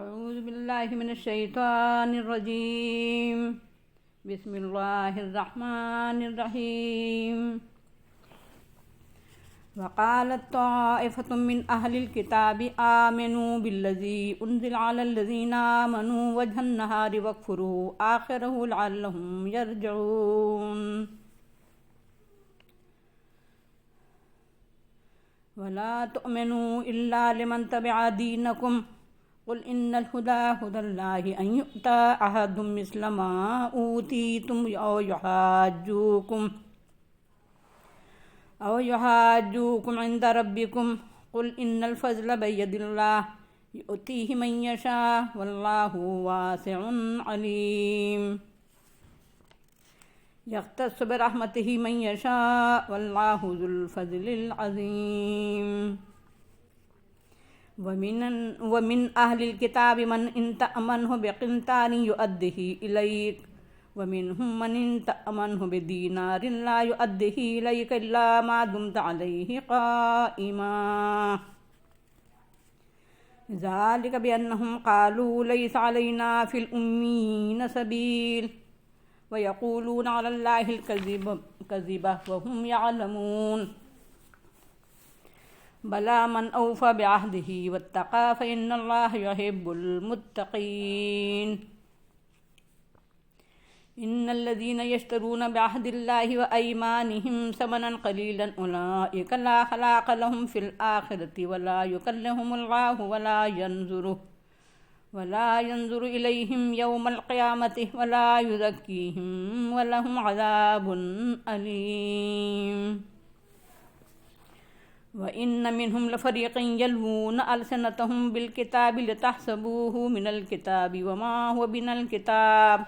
أعوذ بالله من الشيطان الرجيم. بسم الله الرحمن الرحيم. وقالت طائفة من أهل الكتاب آمنوا بالذي أنزل على الذين آمنوا وجه النهار واكفروا آخره لعلهم يرجعون. ولا تؤمنوا إلا لمن تبع دينكم قل إن الهدى هدى الله أن يؤتى أحد مثل ما أوتيتم أو يحاجوكم عند ربكم قل إن الفضل بيد الله يؤتيه من يشاء والله واسع عليم. يختص برحمته من يشاء والله ذو الفضل العظيم. ومن أهل الكتاب من إن تأمنه بقنطار يؤده إليك ومنهم من إن تأمنه بدينار لا يؤده إليك إلا ما دمت عليه قائما. ذلك بأنهم قالوا ليس علينا في الأمين سبيل ويقولون على الله الكذب وهم يعلمون. بلى من أوفى بعهده واتقى فإن الله يحب المتقين. إن الذين يشترون بعهد الله وأيمانهم ثمنا قليلا أولئك لا خلاق لهم في الآخرة ولا يكلمهم الله ولا ينظر إليهم يوم القيامة ولا يزكيهم ولهم عذاب أليم. وإن منهم لفريقا يلوون ألسنتهم بالكتاب لتحسبوه من الكتاب وما هو من الكتاب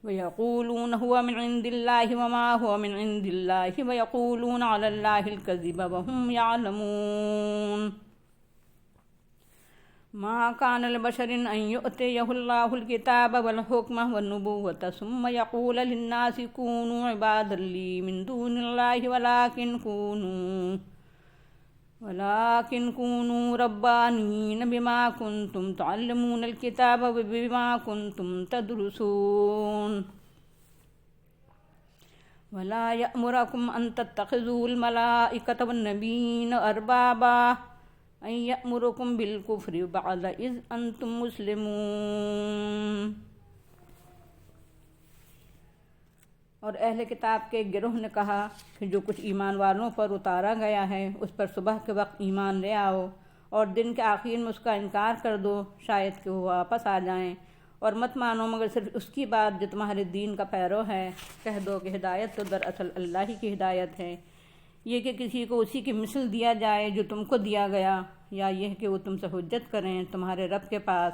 ويقولون هو من عند الله وما هو من عند الله ويقولون على الله الكذب وهم يعلمون. ما كان لبشر أن يؤتيه الله الكتاب والحكم والنبوة ثم يقول للناس كونوا عبادا لي من دون الله ولكن كونوا ربانيين بما كنتم تعلمون الكتاب وبما كنتم تدرسون. ولا يأمركم أن تتخذوا الملائكة والنبيين أربابا أن يأمركم بالكفر بعد إذ أنتم مسلمون. اور اہل کتاب کے ایک گروہ نے کہا کہ جو کچھ ایمان والوں پر اتارا گیا ہے اس پر صبح کے وقت ایمان لے آؤ اور دن کے آخر میں اس کا انکار کر دو شاید کہ وہ واپس آ جائیں اور مت مانو مگر صرف اس کی بات جو تمہارے دین کا پیرو ہے. کہہ دو کہ ہدایت تو دراصل اللہ ہی کی ہدایت ہے. یہ کہ کسی کو اسی کی مثل دیا جائے جو تم کو دیا گیا یا یہ کہ وہ تم سے حجت کریں تمہارے رب کے پاس.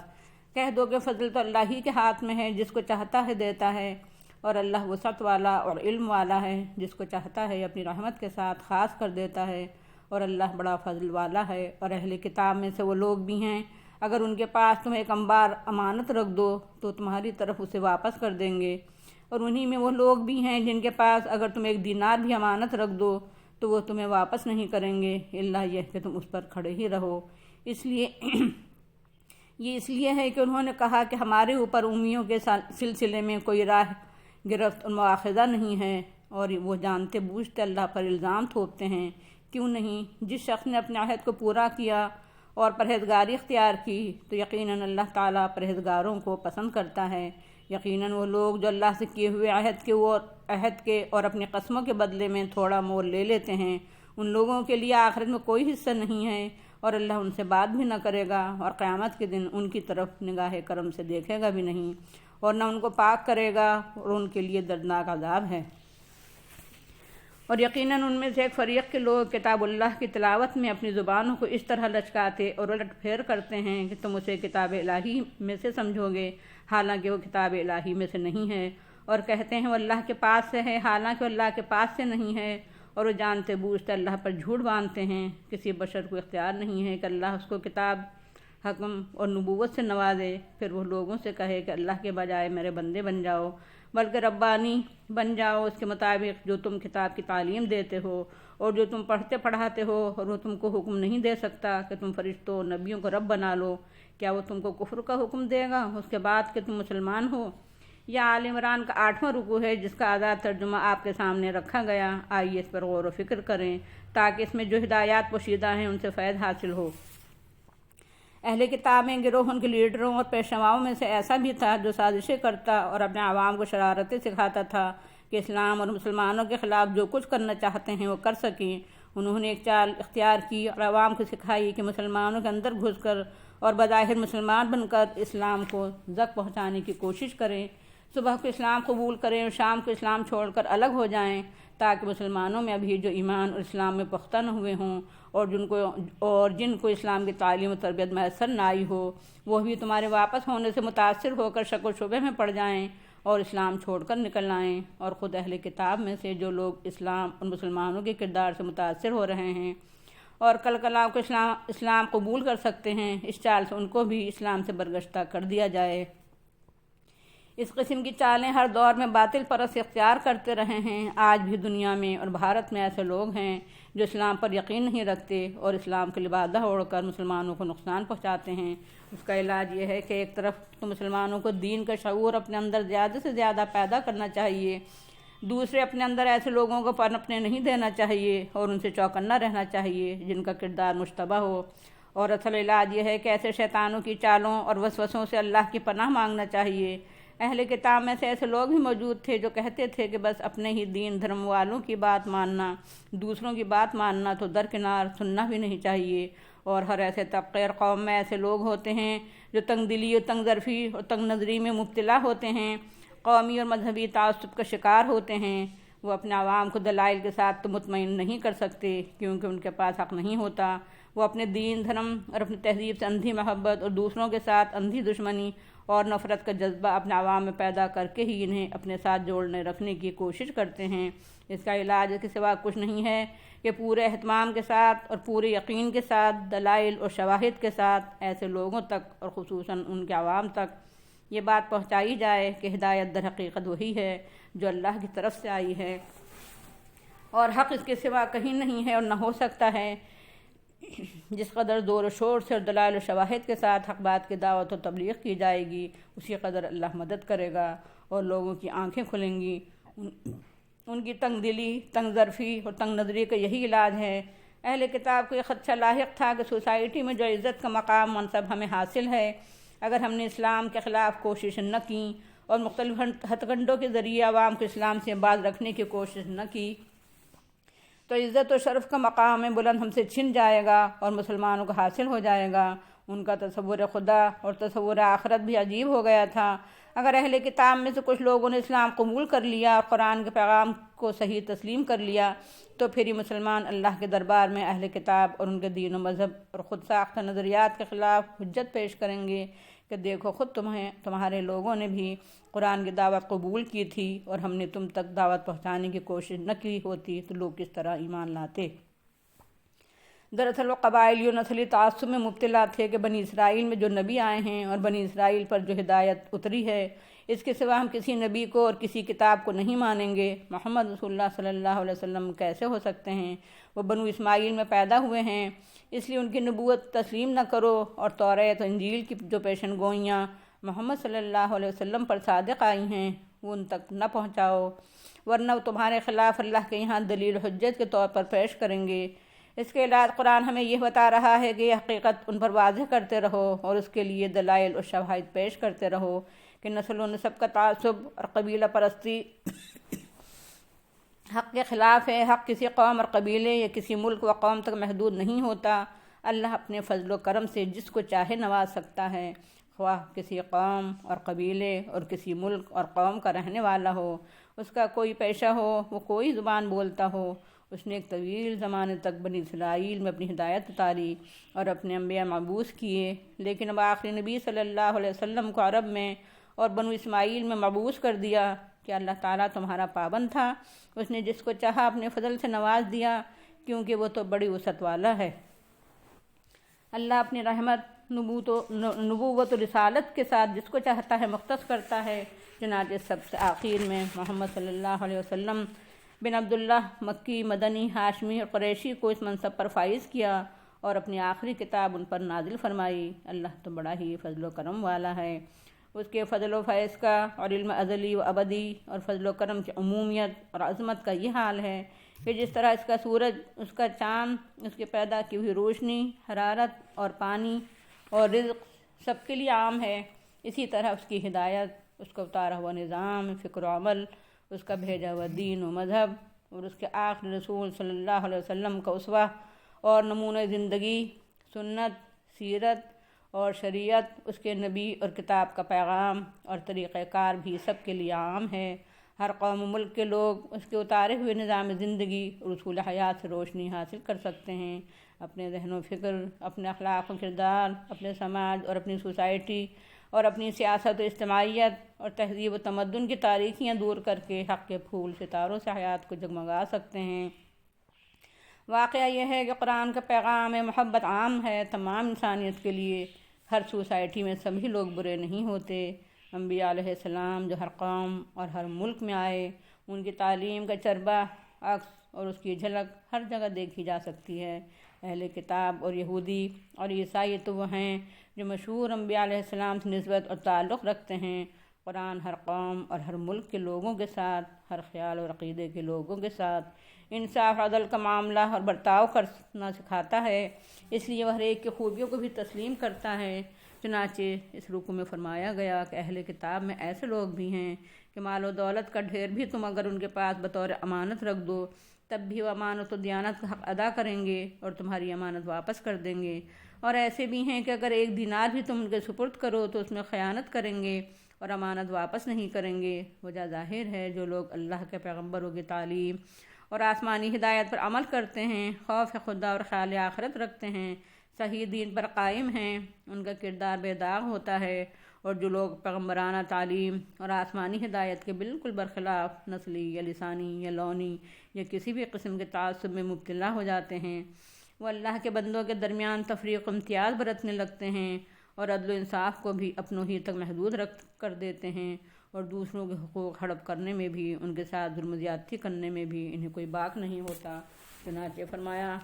کہہ دو کہ فضل تو اللہ ہی کے ہاتھ میں ہے جس کو چاہتا ہے دیتا ہے اور اللہ وسعت والا اور علم والا ہے جس کو چاہتا ہے اپنی رحمت کے ساتھ خاص کر دیتا ہے اور اللہ بڑا فضل والا ہے. اور اہل کتاب میں سے وہ لوگ بھی ہیں اگر ان کے پاس تم ایک انبار امانت رکھ دو تو تمہاری طرف اسے واپس کر دیں گے اور انہی میں وہ لوگ بھی ہیں جن کے پاس اگر تم ایک دینار بھی امانت رکھ دو تو وہ تمہیں واپس نہیں کریں گے الا یہ کہ تم اس پر کھڑے ہی رہو. اس لیے ہے کہ انہوں نے کہا کہ ہمارے اوپر امیوں کے سلسلے میں کوئی راہ گرفت اور مواخذہ نہیں ہے اور وہ جانتے بوجھتے اللہ پر الزام تھوپتے ہیں. کیوں نہیں؟ جس شخص نے اپنے عہد کو پورا کیا اور پرہیزگاری اختیار کی تو یقیناً اللہ تعالیٰ پرہیزگاروں کو پسند کرتا ہے. یقیناً وہ لوگ جو اللہ سے کیے ہوئے عہد کے اور اپنی قسموں کے بدلے میں تھوڑا مول لے لیتے ہیں ان لوگوں کے لیے آخرت میں کوئی حصہ نہیں ہے اور اللہ ان سے بات بھی نہ کرے گا اور قیامت کے دن ان کی طرف نگاہ کرم سے دیکھے گا بھی نہیں اور نہ ان کو پاک کرے گا اور ان کے لیے دردناک عذاب ہے. اور یقیناً ان میں سے ایک فریق کے لوگ کتاب اللہ کی تلاوت میں اپنی زبانوں کو اس طرح لچکاتے اور الٹ پھیر کرتے ہیں کہ تم اسے کتاب الہی میں سے سمجھو گے حالانکہ وہ کتاب الہی میں سے نہیں ہے اور کہتے ہیں وہ اللہ کے پاس سے ہے حالانکہ وہ اللہ کے پاس سے نہیں ہے اور وہ جانتے بوجھتے اللہ پر جھوٹ باندھتے ہیں. کسی بشر کو اختیار نہیں ہے کہ اللہ اس کو کتاب حکم اور نبوت سے نوازے پھر وہ لوگوں سے کہے کہ اللہ کے بجائے میرے بندے بن جاؤ بلکہ ربانی بن جاؤ اس کے مطابق جو تم کتاب کی تعلیم دیتے ہو اور جو تم پڑھتے پڑھاتے ہو اور وہ تم کو حکم نہیں دے سکتا کہ تم فرشتوں نبیوں کو رب بنا لو، کیا وہ تم کو کفر کا حکم دے گا اس کے بعد کہ تم مسلمان ہو؟ یہ آل عمران کا 8واں رکوع ہے جس کا آزاد ترجمہ آپ کے سامنے رکھا گیا۔ آئیے اس پر غور و فکر کریں تاکہ اس میں جو ہدایات پوشیدہ ہیں ان سے فیض حاصل ہو۔ اہل کتاب میں گروہ ان کے لیڈروں اور پیشواؤں میں سے ایسا بھی تھا جو سازشیں کرتا اور اپنے عوام کو شرارتیں سکھاتا تھا کہ اسلام اور مسلمانوں کے خلاف جو کچھ کرنا چاہتے ہیں وہ کر سکیں۔ انہوں نے ایک چال اختیار کی اور عوام کو سکھائی کہ مسلمانوں کے اندر گھس کر اور بظاہر مسلمان بن کر اسلام کو زک پہنچانے کی کوشش کریں، صبح کو اسلام قبول کریں اور شام کو اسلام چھوڑ کر الگ ہو جائیں، تاکہ مسلمانوں میں ابھی جو ایمان اور اسلام میں پختہ نہ ہوئے ہوں اور جن کو اسلام کی تعلیم و تربیت میسر نہ آئی ہو، وہ بھی تمہارے واپس ہونے سے متاثر ہو کر شک و شبہ میں پڑ جائیں اور اسلام چھوڑ کر نکل آئیں۔ اور خود اہل کتاب میں سے جو لوگ اسلام اور مسلمانوں کے کردار سے متاثر ہو رہے ہیں اور کل کو اسلام قبول کر سکتے ہیں، اس چال سے ان کو بھی اسلام سے برگشتہ کر دیا جائے۔ اس قسم کی چالیں ہر دور میں باطل پرست اختیار کرتے رہے ہیں۔ آج بھی دنیا میں اور بھارت میں ایسے لوگ ہیں جو اسلام پر یقین نہیں رکھتے اور اسلام کے لبادہ اوڑھ کر مسلمانوں کو نقصان پہنچاتے ہیں۔ اس کا علاج یہ ہے کہ ایک طرف تو مسلمانوں کو دین کا شعور اپنے اندر زیادہ سے زیادہ پیدا کرنا چاہیے، دوسرے اپنے اندر ایسے لوگوں کو پنپنے نہیں دینا چاہیے اور ان سے چوکنا رہنا چاہیے جن کا کردار مشتبہ ہو۔ اور اصل علاج یہ ہے کہ ایسے شیطانوں کی چالوں اور وسوسوں سے اللہ کی پناہ مانگنا چاہیے۔ اہل کتاب میں سے ایسے لوگ بھی موجود تھے جو کہتے تھے کہ بس اپنے ہی دین دھرم والوں کی بات ماننا، دوسروں کی بات ماننا تو درکنار سننا بھی نہیں چاہیے۔ اور ہر ایسے طبقے اور قوم میں ایسے لوگ ہوتے ہیں جو تنگ دلی اور تنگ ظرفی اور تنگ نظری میں مبتلا ہوتے ہیں، قومی اور مذہبی تعصب کا شکار ہوتے ہیں۔ وہ اپنے عوام کو دلائل کے ساتھ تو مطمئن نہیں کر سکتے کیونکہ ان کے پاس حق نہیں ہوتا۔ وہ اپنے دین دھرم اور اپنی تہذیب سے اندھی محبت اور دوسروں کے ساتھ اندھی دشمنی اور نفرت کا جذبہ اپنے عوام میں پیدا کر کے ہی انہیں اپنے ساتھ جوڑنے رکھنے کی کوشش کرتے ہیں۔ اس کا علاج کے سوا کچھ نہیں ہے کہ پورے اہتمام کے ساتھ اور پورے یقین کے ساتھ دلائل اور شواہد کے ساتھ ایسے لوگوں تک اور خصوصاً ان کے عوام تک یہ بات پہنچائی جائے کہ ہدایت در حقیقت وہی ہے جو اللہ کی طرف سے آئی ہے اور حق اس کے سوا کہیں نہیں ہے اور نہ ہو سکتا ہے۔ جس قدر زور و شور سے اور دلائل و شواہد کے ساتھ حق بات کی دعوت و تبلیغ کی جائے گی اسی قدر اللہ مدد کرے گا اور لوگوں کی آنکھیں کھلیں گی۔ ان کی تنگ دلی، تنگ ظرفی اور تنگ نظری کا یہی علاج ہے۔ اہل کتاب کو یہ خدشہ لاحق تھا کہ سوسائٹی میں جو عزت کا مقام منصب ہمیں حاصل ہے، اگر ہم نے اسلام کے خلاف کوشش نہ کی اور مختلف ہتھ کنڈوں کے ذریعے عوام کو اسلام سے باز رکھنے کی کوشش نہ کی تو عزت و شرف کا مقام بلند ہم سے چھن جائے گا اور مسلمانوں کو حاصل ہو جائے گا۔ ان کا تصور خدا اور تصور آخرت بھی عجیب ہو گیا تھا۔ اگر اہل کتاب میں سے کچھ لوگوں نے اسلام قبول کر لیا اور قرآن کے پیغام کو صحیح تسلیم کر لیا تو پھر یہ مسلمان اللہ کے دربار میں اہل کتاب اور ان کے دین و مذہب اور خود ساختہ نظریات کے خلاف حجت پیش کریں گے کہ دیکھو خود تمہارے لوگوں نے بھی قرآن کی دعوت قبول کی تھی اور ہم نے تم تک دعوت پہنچانے کی کوشش نہ کی ہوتی تو لوگ کس طرح ایمان لاتے۔ دراصل وہ قبائلی اور نسلی تعصب میں مبتلا تھے کہ بنی اسرائیل میں جو نبی آئے ہیں اور بنی اسرائیل پر جو ہدایت اتری ہے اس کے سوا ہم کسی نبی کو اور کسی کتاب کو نہیں مانیں گے۔ محمد رسول اللہ صلی اللہ علیہ وسلم کیسے ہو سکتے ہیں؟ وہ بنو اسماعیل میں پیدا ہوئے ہیں، اس لیے ان کی نبوت تسلیم نہ کرو اور توریت و انجیل کی جو پیشن گوئیاں محمد صلی اللہ علیہ وسلم پر صادق آئی ہیں وہ ان تک نہ پہنچاؤ، ورنہ وہ تمہارے خلاف اللہ کے یہاں دلیل حجت کے طور پر پیش کریں گے۔ اس کے علاوہ قرآن ہمیں یہ بتا رہا ہے کہ یہ حقیقت ان پر واضح کرتے رہو اور اس کے لیے دلائل اور شواہد پیش کرتے رہو کہ نسل و نسب کا تعصب اور قبیلہ پرستی حق کے خلاف ہے۔ حق کسی قوم اور قبیلے یا کسی ملک و قوم تک محدود نہیں ہوتا۔ اللہ اپنے فضل و کرم سے جس کو چاہے نواز سکتا ہے، خواہ کسی قوم اور قبیلے اور کسی ملک اور قوم کا رہنے والا ہو، اس کا کوئی پیشہ ہو، وہ کوئی زبان بولتا ہو۔ اس نے ایک طویل زمانے تک بنی اسرائیل میں اپنی ہدایت اتاری اور اپنے انبیاء مبعوث کیے، لیکن اب آخری نبی صلی اللہ علیہ وسلم کو عرب میں اور بنو اسماعیل میں مبعوث کر دیا کہ اللہ تعالیٰ تمہارا پابند تھا، اس نے جس کو چاہا اپنے فضل سے نواز دیا کیونکہ وہ تو بڑی وسعت والا ہے۔ اللہ اپنی رحمت، نبوت و رسالت کے ساتھ جس کو چاہتا ہے مختص کرتا ہے۔ چنانچہ سب سے آخر میں محمد صلی اللہ علیہ وسلم بن عبداللہ مکی، مدنی، ہاشمی اور قریشی کو اس منصب پر فائز کیا اور اپنی آخری کتاب ان پر نازل فرمائی۔ اللہ تو بڑا ہی فضل و کرم والا ہے۔ اس کے فضل و فیض کا اور علم ازلی و ابدی اور فضل و کرم کی عمومیت اور عظمت کا یہ حال ہے کہ جس طرح اس کا سورج، اس کا چاند، اس کے پیدا کی ہوئی روشنی، حرارت اور پانی اور رزق سب کے لیے عام ہے، اسی طرح اس کی ہدایت، اس کا اتارا ہوا نظام فکر و عمل، اس کا بھیجا ہوا دین و مذہب اور اس کے آخری رسول صلی اللہ علیہ وسلم کا اسوہ اور نمونہ زندگی، سنت، سیرت اور شریعت، اس کے نبی اور کتاب کا پیغام اور طریقہ کار بھی سب کے لیے عام ہے۔ ہر قوم و ملک کے لوگ اس کے اتارے ہوئے نظام زندگی اور اصول حیات سے روشنی حاصل کر سکتے ہیں۔ اپنے ذہن و فکر، اپنے اخلاق و کردار، اپنے سماج اور اپنی سوسائٹی اور اپنی سیاست و اجتماعیت اور تہذیب و تمدن کی تاریکیاں دور کر کے حق کے پھول ستاروں سے حیات کو جگمگا سکتے ہیں۔ واقعہ یہ ہے کہ قرآن کا پیغام محبت عام ہے تمام انسانیت کے لیے۔ ہر سوسائٹی میں سبھی لوگ برے نہیں ہوتے۔ انبیاء علیہ السلام جو ہر قوم اور ہر ملک میں آئے، ان کی تعلیم کا چربہ، عکس اور اس کی جھلک ہر جگہ دیکھی جا سکتی ہے۔ اہل کتاب اور یہودی اور عیسائی تو وہ ہیں جو مشہور انبیاء علیہ السلام سے نسبت اور تعلق رکھتے ہیں۔ قرآن ہر قوم اور ہر ملک کے لوگوں کے ساتھ، ہر خیال اور عقیدے کے لوگوں کے ساتھ انصاف عدل کا معاملہ اور برتاؤ کرنا سکھاتا ہے، اس لیے وہ ہر ایک کی خوبیوں کو بھی تسلیم کرتا ہے۔ چنانچہ اس رکوع میں فرمایا گیا کہ اہل کتاب میں ایسے لوگ بھی ہیں کہ مال و دولت کا ڈھیر بھی تم اگر ان کے پاس بطور امانت رکھ دو تب بھی وہ امانت و دیانت کا حق ادا کریں گے اور تمہاری امانت واپس کر دیں گے، اور ایسے بھی ہیں کہ اگر ایک دینار بھی تم ان کے سپرد کرو تو اس میں خیانت کریں گے اور امانت واپس نہیں کریں گے۔ وجہ ظاہر ہے جو لوگ اللہ کے پیغمبروں کی تعلیم اور آسمانی ہدایت پر عمل کرتے ہیں، خوف خدا اور خیال آخرت رکھتے ہیں، صحیح دین پر قائم ہیں، ان کا کردار بے داغ ہوتا ہے، اور جو لوگ پیغمبرانہ تعلیم اور آسمانی ہدایت کے بالکل برخلاف نسلی یا لسانی یا لونی یا کسی بھی قسم کے تعصب میں مبتلا ہو جاتے ہیں، وہ اللہ کے بندوں کے درمیان تفریق و امتیاز برتنے لگتے ہیں اور عدل و انصاف کو بھی اپنوں ہی تک محدود رکھ کر دیتے ہیں، اور دوسروں کے حقوق ہڑپ کرنے میں بھی، ان کے ساتھ ظلم و زیادتی کرنے میں بھی انہیں کوئی باک نہیں ہوتا۔ چنانچہ فرمایا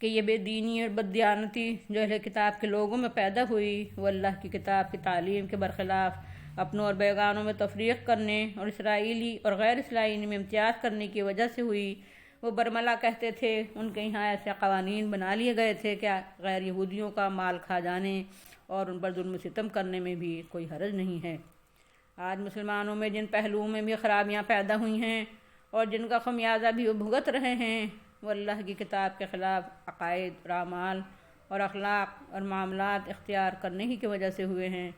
کہ یہ بے دینی اور بددیانتی جو اہل کتاب کے لوگوں میں پیدا ہوئی، وہ اللہ کی کتاب کی تعلیم کے برخلاف اپنوں اور بیگانوں میں تفریق کرنے اور اسرائیلی اور غیر اسرائیلی میں امتیاز کرنے کی وجہ سے ہوئی۔ وہ برملا کہتے تھے ان کے یہاں ایسے قوانین بنا لیے گئے تھے کہ غیر یہودیوں کا مال کھا جانے اور ان پر ظلم و ستم کرنے میں بھی کوئی حرج نہیں ہے۔ آج مسلمانوں میں جن پہلوؤں میں بھی خرابیاں پیدا ہوئی ہیں اور جن کا خمیازہ بھی وہ بھگت رہے ہیں، وہ اللہ کی کتاب کے خلاف عقائد اور اعمال اور اخلاق اور معاملات اختیار کرنے ہی کی وجہ سے ہوئے ہیں،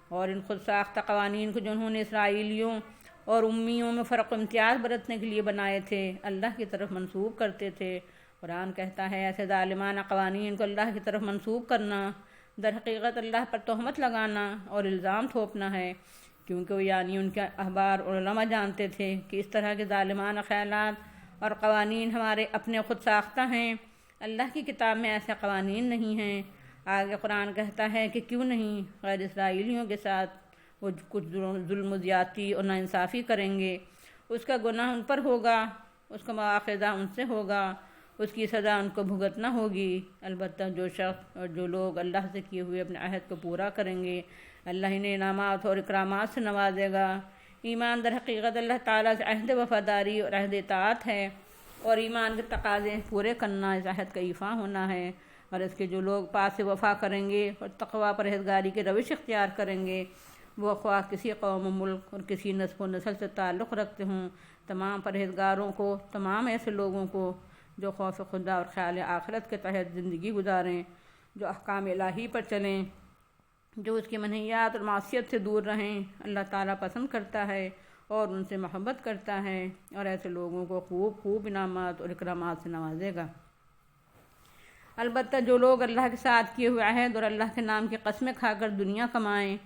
اور ان خود ساختہ قوانین کو جنہوں نے اسرائیلیوں اور امیوں میں فرق و امتیاز برتنے کے لیے بنائے تھے، اللہ کی طرف منسوب کرتے تھے۔ قرآن کہتا ہے ایسے ظالمانہ قوانین کو اللہ کی طرف منسوب کرنا در حقیقت اللہ پر تہمت لگانا اور الزام تھوپنا ہے، کیونکہ وہ یعنی ان کے احبار اور علماء جانتے تھے کہ اس طرح کے ظالمانہ خیالات اور قوانین ہمارے اپنے خود ساختہ ہیں، اللہ کی کتاب میں ایسے قوانین نہیں ہیں۔ آگے قرآن کہتا ہے کہ کیوں نہیں غیر اسرائیلیوں کے ساتھ وہ کچھ ظلم و زیادتی اور ناانصافی کریں گے، اس کا گناہ ان پر ہوگا، اس کا مواخذہ ان سے ہوگا، اس کی سزا ان کو بھگتنا ہوگی۔ البتہ جو شخص اور جو لوگ اللہ سے کیے ہوئے اپنے عہد کو پورا کریں گے، اللہ انہیں انعامات اور اکرامات سے نوازے گا۔ ایمان در حقیقت اللہ تعالیٰ سے عہد وفاداری اور عہد اطاعت ہے، اور ایمان کے تقاضے پورے کرنا اس عہد کا ایفا ہونا ہے، اور اس کے جو لوگ پاس وفا کریں گے اور تقویٰ پرہیزگاری کی روش اختیار کریں گے، وہ خواہ کسی قوم و ملک اور کسی نسب و نسل سے تعلق رکھتے ہوں، تمام پرہیزگاروں کو، تمام ایسے لوگوں کو جو خوف خدا اور خیال آخرت کے تحت زندگی گزاریں، جو احکام الہی پر چلیں، جو اس کی منہیات اور معصیت سے دور رہیں، اللہ تعالیٰ پسند کرتا ہے اور ان سے محبت کرتا ہے، اور ایسے لوگوں کو خوب خوب انعامات اور اکرامات سے نوازے گا۔ البتہ جو لوگ اللہ کے ساتھ کیے ہوئے عہد اور اللہ کے نام کی قسمیں کھا کر دنیا کمائیں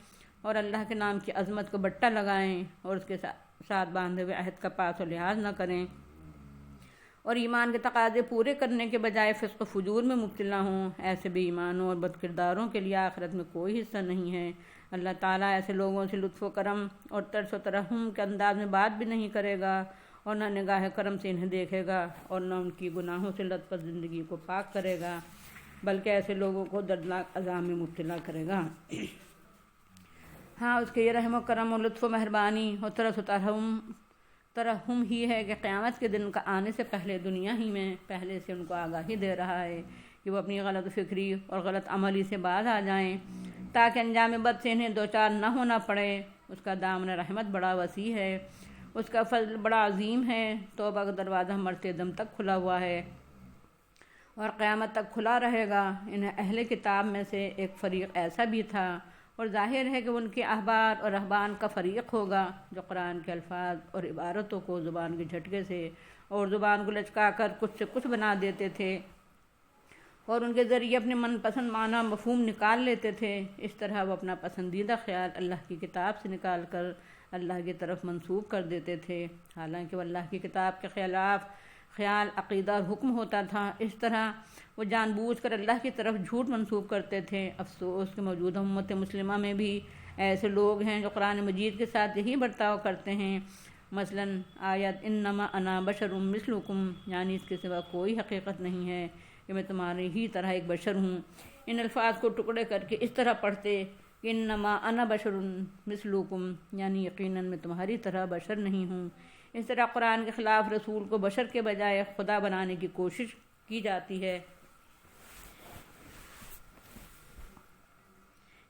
اور اللہ کے نام کی عظمت کو بٹا لگائیں اور اس کے ساتھ باندھے ہوئے عہد کا پاس و لحاظ نہ کریں، اور ایمان کے تقاضے پورے کرنے کے بجائے فسق و فجور میں مبتلا ہوں، ایسے بے ایمانوں اور بد کرداروں کے لیے آخرت میں کوئی حصہ نہیں ہے۔ اللہ تعالیٰ ایسے لوگوں سے لطف و کرم اور ترس و ترحم کے انداز میں بات بھی نہیں کرے گا، اور نہ نگاہ کرم سے انہیں دیکھے گا اور نہ ان کی گناہوں سے لت پت زندگی کو پاک کرے گا، بلکہ ایسے لوگوں کو دردناک عذاب میں مبتلا کرے گا۔ ہاں، اس کے یہ رحم و کرم و لطف و مہربانی اور ترحم ہی ہے کہ قیامت کے دن کا آنے سے پہلے دنیا ہی میں پہلے سے ان کو آگاہی دے رہا ہے کہ وہ اپنی غلط فکری اور غلط عملی سے باز آ جائیں، تاکہ انجام بد سے انہیں دوچار نہ ہونا پڑے۔ اس کا دامن رحمت بڑا وسیع ہے، اس کا فضل بڑا عظیم ہے۔ توبہ کا دروازہ مرتے دم تک کھلا ہوا ہے اور قیامت تک کھلا رہے گا۔ ان اہل کتاب میں سے ایک فریق ایسا بھی تھا، اور ظاہر ہے کہ ان کے احبار اور رہبان کا فریق ہوگا جو قرآن کے الفاظ اور عبارتوں کو زبان کے جھٹکے سے اور زبان کو لچکا کر کچھ سے کچھ بنا دیتے تھے اور ان کے ذریعے اپنے من پسند معنی مفہوم نکال لیتے تھے۔ اس طرح وہ اپنا پسندیدہ خیال اللہ کی کتاب سے نکال کر اللہ کی طرف منسوب کر دیتے تھے، حالانکہ وہ اللہ کی کتاب کے خلاف خیال، عقیدہ اور حکم ہوتا تھا۔ اس طرح وہ جان بوجھ کر اللہ کی طرف جھوٹ منسوب کرتے تھے۔ افسوس کہ موجودہ امت مسلمہ میں بھی ایسے لوگ ہیں جو قرآن مجید کے ساتھ یہی برتاؤ کرتے ہیں۔ مثلاً آیت انما انا بشر مثلکم، یعنی اس کے سوا کوئی حقیقت نہیں ہے کہ میں تمہاری ہی طرح ایک بشر ہوں، ان الفاظ کو ٹکڑے کر کے اس طرح پڑھتے کہ انما انا بشر مثلکم، یعنی یقیناً میں تمہاری طرح بشر نہیں ہوں۔ اس طرح قرآن کے خلاف رسول کو بشر کے بجائے خدا بنانے کی کوشش کی جاتی ہے،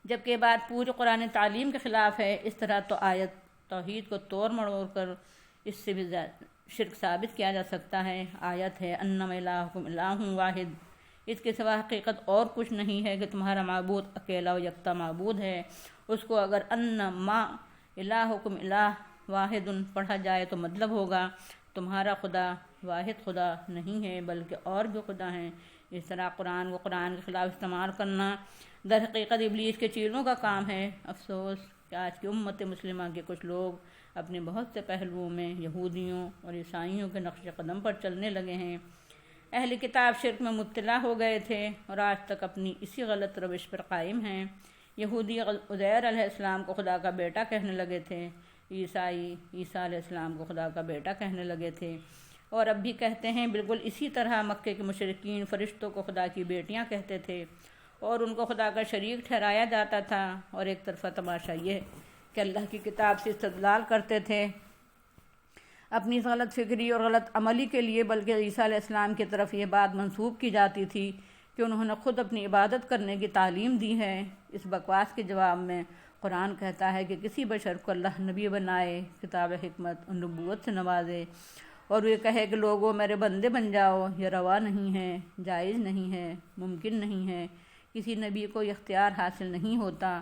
جبکہ یہ بات پوری قرآن تعلیم کے خلاف ہے۔ اس طرح تو آیت توحید کو توڑ مڑوڑ کر اس سے بھی شرک ثابت کیا جا سکتا ہے۔ آیت ہے انما الہکم الہ واحد، اس کے سوا حقیقت اور کچھ نہیں ہے کہ تمہارا معبود اکیلا و یکتا معبود ہے۔ اس کو اگر انما الہکم الہ واحد پڑھا جائے تو مطلب ہوگا تمہارا خدا واحد خدا نہیں ہے بلکہ اور بھی خدا ہیں۔ اس طرح قرآن کو قرآن کے خلاف استعمال کرنا در حقیقت ابلیس کے چیلوں کا کام ہے۔ افسوس کہ آج کی امت مسلمہ کے کچھ لوگ اپنے بہت سے پہلوؤں میں یہودیوں اور عیسائیوں کے نقش قدم پر چلنے لگے ہیں۔ اہل کتاب شرک میں مبتلا ہو گئے تھے اور آج تک اپنی اسی غلط روش پر قائم ہیں۔ یہودی عزیر علیہ السلام کو خدا کا بیٹا کہنے لگے تھے، عیسائی عیسیٰ علیہ السلام کو خدا کا بیٹا کہنے لگے تھے، اور اب بھی کہتے ہیں۔ بالکل اسی طرح مکے کے مشرکین فرشتوں کو خدا کی بیٹیاں کہتے تھے اور ان کو خدا کا شریک ٹھہرایا جاتا تھا، اور ایک طرفہ تماشا یہ کہ اللہ کی کتاب سے استدلال کرتے تھے اپنی اس غلط فکری اور غلط عملی کے لیے، بلکہ عیسیٰ علیہ السلام کی طرف یہ بات منسوب کی جاتی تھی کہ انہوں نے خود اپنی عبادت کرنے کی تعلیم دی ہے۔ اس بکواس کے جواب میں قرآن کہتا ہے کہ کسی بشر کو اللہ نبی بنائے، کتاب حکمت اور نبوت سے نوازے، اور یہ کہے کہ لوگوں میرے بندے بن جاؤ، یہ روا نہیں ہے، جائز نہیں ہے، ممکن نہیں ہے، کسی نبی کو یہ اختیار حاصل نہیں ہوتا۔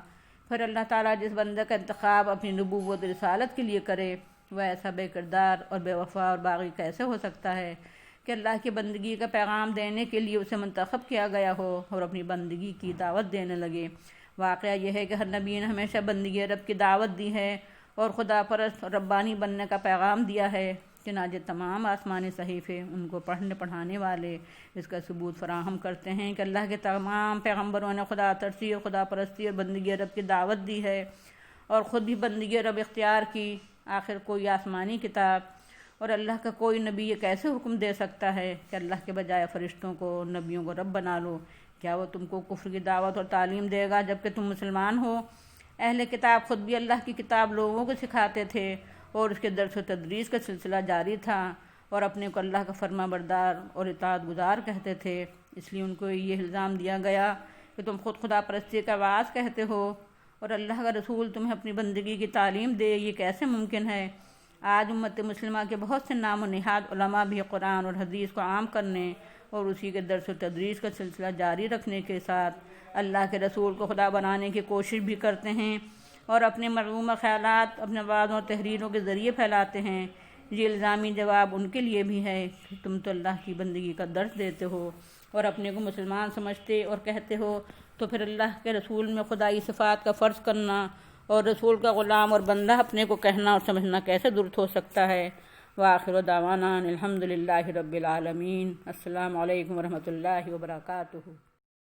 پھر اللہ تعالیٰ جس بندے کا انتخاب اپنی نبوت رسالت کے لیے کرے، وہ ایسا بے کردار اور بے وفا اور باغی کیسے ہو سکتا ہے کہ اللہ کی بندگی کا پیغام دینے کے لیے اسے منتخب کیا گیا ہو اور اپنی بندگی کی دعوت دینے لگے۔ واقعہ یہ ہے کہ ہر نبی نے ہمیشہ بندگی رب کی دعوت دی ہے اور خدا پرست اور ربانی بننے کا پیغام دیا ہے، چنانچہ تمام آسمانی صحیفے ان کو پڑھنے پڑھانے والے اس کا ثبوت فراہم کرتے ہیں کہ اللہ کے تمام پیغمبروں نے خدا ترسی اور خدا پرستی اور بندگی رب کی دعوت دی ہے اور خود بھی بندگی رب اختیار کی۔ آخر کوئی آسمانی کتاب اور اللہ کا کوئی نبی یہ کیسے حکم دے سکتا ہے کہ اللہ کے بجائے فرشتوں کو اور نبیوں کو رب بنا لو؟ کیا وہ تم کو کفر کی دعوت اور تعلیم دے گا جبکہ تم مسلمان ہو؟ اہل کتاب خود بھی اللہ کی کتاب لوگوں کو سکھاتے تھے اور اس کے درس و تدریس کا سلسلہ جاری تھا، اور اپنے کو اللہ کا فرما بردار اور اطاعت گزار کہتے تھے۔ اس لیے ان کو یہ الزام دیا گیا کہ تم خود خدا پرستی کا واعظ کہتے ہو اور اللہ کا رسول تمہیں اپنی بندگی کی تعلیم دے، یہ کیسے ممکن ہے؟ آج امت مسلمہ کے بہت سے نام و نہاد علماء بھی قرآن اور حدیث کو عام کرنے اور اسی کے درس و تدریس کا سلسلہ جاری رکھنے کے ساتھ اللہ کے رسول کو خدا بنانے کی کوشش بھی کرتے ہیں اور اپنے مرغومہ خیالات اپنے وعدوں اور تحریروں کے ذریعے پھیلاتے ہیں۔ یہ الزامی جواب ان کے لیے بھی ہے کہ تم تو اللہ کی بندگی کا درس دیتے ہو اور اپنے کو مسلمان سمجھتے اور کہتے ہو، تو پھر اللہ کے رسول میں خدائی صفات کا فرض کرنا اور رسول کا غلام اور بندہ اپنے کو کہنا اور سمجھنا کیسے درست ہو سکتا ہے؟ وآخر دعوانا الحمدللہ رب العالمین۔ السلام علیکم ورحمۃ اللہ وبرکاتہ۔